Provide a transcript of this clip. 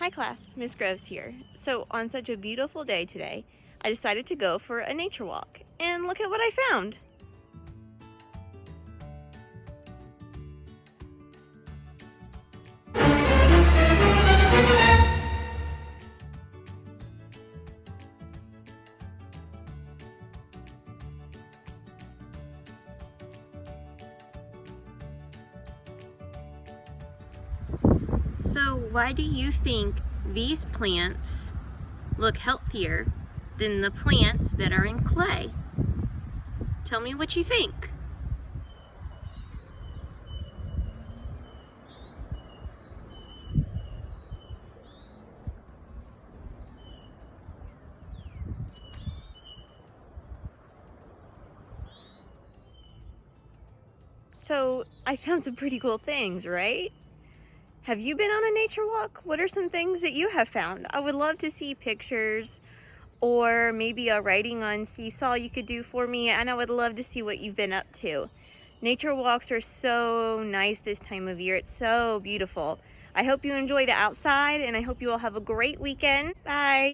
Hi class, Miss Groves here. So on such a beautiful day today, I decided to go for a nature walk. And look at what I found. So why do you think these plants look healthier than the plants that are in clay? Tell me what you think. So I found some pretty cool things, right? Have you been on a nature walk? What are some things that you have found? I would love to see pictures or maybe a writing on Seesaw you could do for me, and I would love to see what you've been up to. Nature walks are so nice this time of year. It's so beautiful. I hope you enjoy the outside, and I hope you all have a great weekend. Bye.